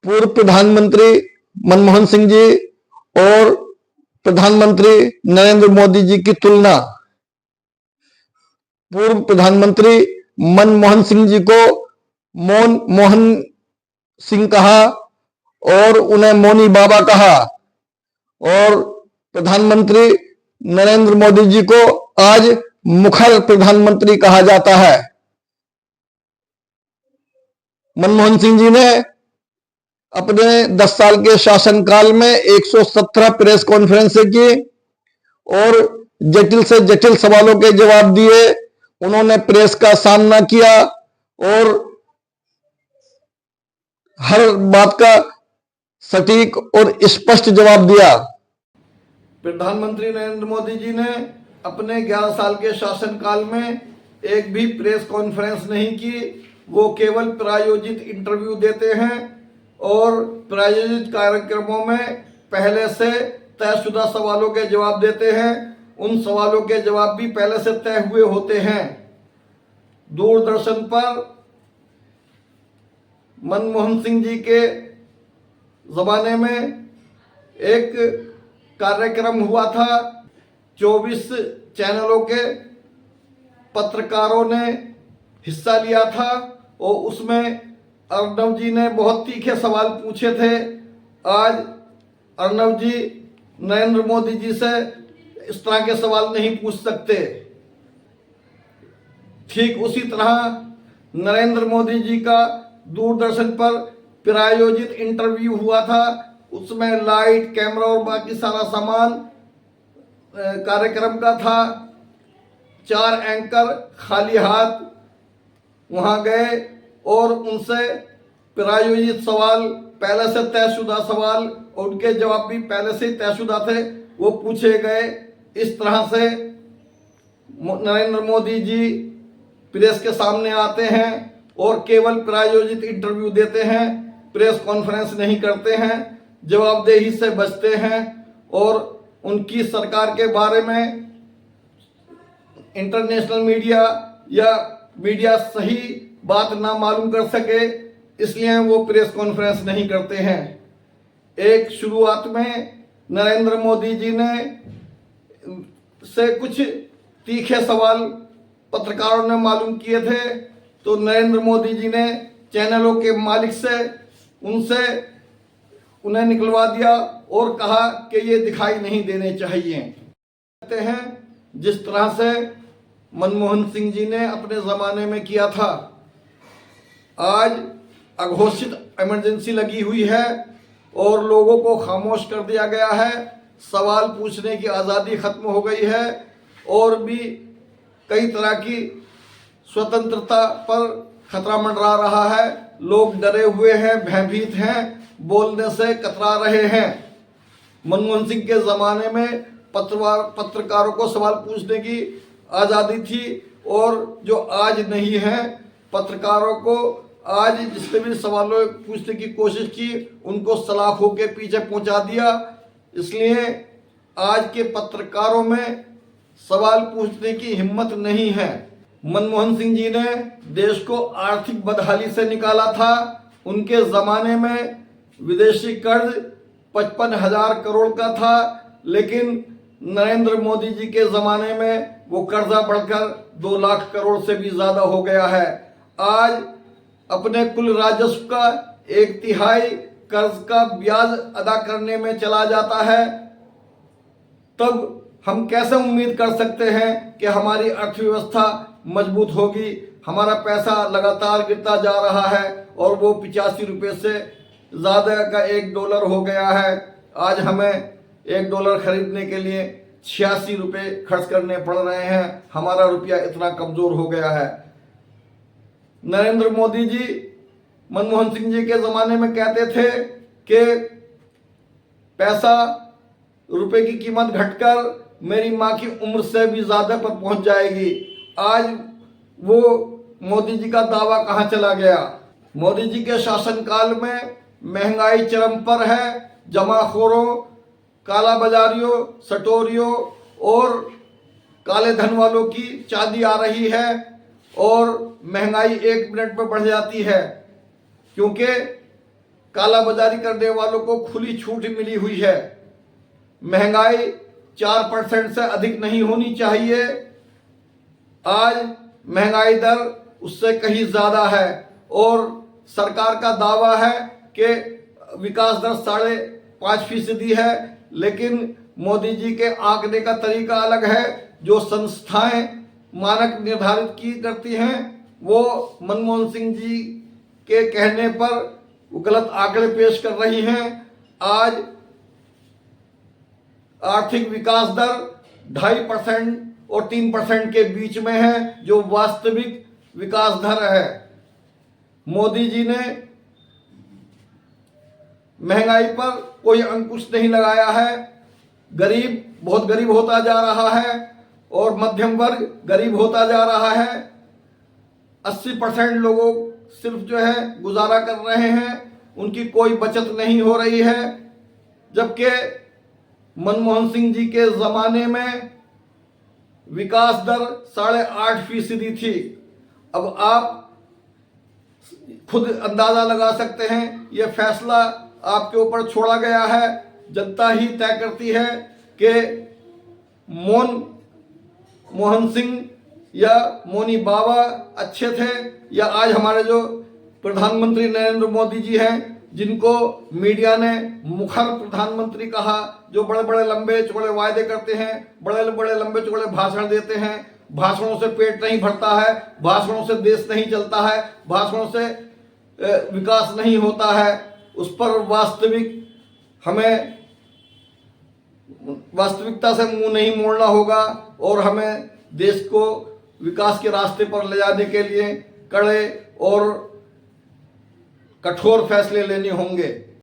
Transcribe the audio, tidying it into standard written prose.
पूर्व प्रधानमंत्री मनमोहन सिंह जी और प्रधानमंत्री नरेंद्र मोदी जी की तुलना। पूर्व प्रधानमंत्री मनमोहन सिंह जी को मोहन सिंह कहा और उन्हें मोनी बाबा कहा, और प्रधानमंत्री नरेंद्र मोदी जी को आज मुखर प्रधानमंत्री कहा जाता है। मनमोहन सिंह जी ने अपने 10 साल के शासनकाल में 117 प्रेस कॉन्फ्रेंसें की और जटिल से जटिल सवालों के जवाब दिए। उन्होंने प्रेस का सामना किया और हर बात का सटीक और स्पष्ट जवाब दिया। प्रधानमंत्री नरेंद्र मोदी जी ने अपने 11 साल के शासनकाल में एक भी प्रेस कॉन्फ्रेंस नहीं की। वो केवल प्रायोजित इंटरव्यू देते हैं और प्रायोजित कार्यक्रमों में पहले से तयशुदा सवालों के जवाब देते हैं। उन सवालों के जवाब भी पहले से तय हुए होते हैं। दूरदर्शन पर मनमोहन सिंह जी के जमाने में एक कार्यक्रम हुआ था। 24 चैनलों के पत्रकारों ने हिस्सा लिया था और उसमें अर्नब जी ने बहुत तीखे सवाल पूछे थे। आज अर्नब जी नरेंद्र मोदी जी से इस तरह के सवाल नहीं पूछ सकते। ठीक उसी तरह नरेंद्र मोदी जी का दूरदर्शन पर प्रायोजित इंटरव्यू हुआ था। उसमें लाइट, कैमरा और बाकी सारा सामान कार्यक्रम का था। 4 एंकर खाली हाथ वहां गए और उनसे प्रायोजित सवाल, पहले से तयशुदा सवाल और उनके जवाब भी पहले से तयशुदा थे, वो पूछे गए। इस तरह से नरेंद्र मोदी जी प्रेस के सामने आते हैं और केवल प्रायोजित इंटरव्यू देते हैं, प्रेस कॉन्फ्रेंस नहीं करते हैं, जवाबदेही से बचते हैं और उनकी सरकार के बारे में इंटरनेशनल मीडिया या मीडिया सही बात ना मालूम कर सके, इसलिए वो प्रेस कॉन्फ्रेंस नहीं करते हैं। एक शुरुआत में नरेंद्र मोदी जी ने से कुछ तीखे सवाल पत्रकारों ने मालूम किए थे, तो नरेंद्र मोदी जी ने चैनलों के मालिक से उन्हें निकलवा दिया और कहा कि ये दिखाई नहीं देने चाहिए। कहते हैं जिस तरह से मनमोहन सिंह जी ने अपने ज़माने में किया था। आज अघोषित इमरजेंसी लगी हुई है और लोगों को खामोश कर दिया गया है। सवाल पूछने की आज़ादी खत्म हो गई है और भी कई तरह की स्वतंत्रता पर खतरा मंडरा रहा है। लोग डरे हुए हैं, भयभीत हैं, बोलने से कतरा रहे हैं। मनमोहन सिंह के ज़माने में पत्रकारों को सवाल पूछने की आज़ादी थी और जो आज नहीं है, पत्रकारों को आज जिससे भी सवालों पूछने की कोशिश की उनको सलाखों के पीछे पहुंचा दिया। इसलिए आज के पत्रकारों में सवाल पूछने की हिम्मत नहीं है। मनमोहन सिंह जी ने देश को आर्थिक बदहाली से निकाला था। उनके ज़माने में विदेशी कर्ज 55,000 करोड़ का था, लेकिन नरेंद्र मोदी जी के ज़माने में वो कर्जा बढ़कर 2 लाख करोड़ से भी ज़्यादा हो गया है। आज अपने कुल राजस्व का 1/3 कर्ज का ब्याज अदा करने में चला जाता है। तब हम कैसे उम्मीद कर सकते हैं कि हमारी अर्थव्यवस्था मजबूत होगी। हमारा पैसा लगातार गिरता जा रहा है और वो 85 रुपये से ज़्यादा का $1 हो गया है। आज हमें $1 खरीदने के लिए 86 रुपये खर्च करने पड़ रहे हैं। हमारा रुपया इतना कमज़ोर हो गया है। नरेंद्र मोदी जी मनमोहन सिंह जी के ज़माने में कहते थे कि पैसा, रुपए की कीमत घटकर मेरी माँ की उम्र से भी ज़्यादा पर पहुंच जाएगी। आज वो मोदी जी का दावा कहाँ चला गया। मोदी जी के शासनकाल में महंगाई चरम पर है। जमाखोरों, काला बाजारियों, सटोरियों और काले धन वालों की चांदी आ रही है और महंगाई 1 मिनट में बढ़ जाती है, क्योंकि कालाबाजारी करने वालों को खुली छूट मिली हुई है। महंगाई 4% से अधिक नहीं होनी चाहिए। आज महंगाई दर उससे कहीं ज्यादा है और सरकार का दावा है कि विकास दर 5.5% है, लेकिन मोदी जी के आंकने का तरीका अलग है। जो संस्थाएं मानक निर्धारित की करती हैं वो मनमोहन सिंह जी के कहने पर वो गलत आंकड़े पेश कर रही हैं। आज आर्थिक विकास दर 2.5% और 3% के बीच में है, जो वास्तविक विकास दर है। मोदी जी ने महंगाई पर कोई अंकुश नहीं लगाया है। गरीब बहुत गरीब होता जा रहा है और मध्यम वर्ग गरीब होता जा रहा है। 80% लोगों सिर्फ जो है गुजारा कर रहे हैं, उनकी कोई बचत नहीं हो रही है। जबकि मनमोहन सिंह जी के जमाने में विकास दर 8.5% थी। अब आप खुद अंदाजा लगा सकते हैं, यह फैसला आपके ऊपर छोड़ा गया है। जनता ही तय करती है कि मोहन सिंह या मोनी बाबा अच्छे थे या आज हमारे जो प्रधानमंत्री नरेंद्र मोदी जी हैं, जिनको मीडिया ने मुखर प्रधानमंत्री कहा, जो बड़े बड़े लंबे चौड़े वायदे करते हैं, बड़े बड़े लंबे चौड़े भाषण देते हैं। भाषणों से पेट नहीं भरता है, भाषणों से देश नहीं चलता है, भाषणों से विकास नहीं होता है। उस पर हमें वास्तविकता से मुंह नहीं मोड़ना होगा और हमें देश को विकास के रास्ते पर ले जाने के लिए कड़े और कठोर फैसले लेने होंगे।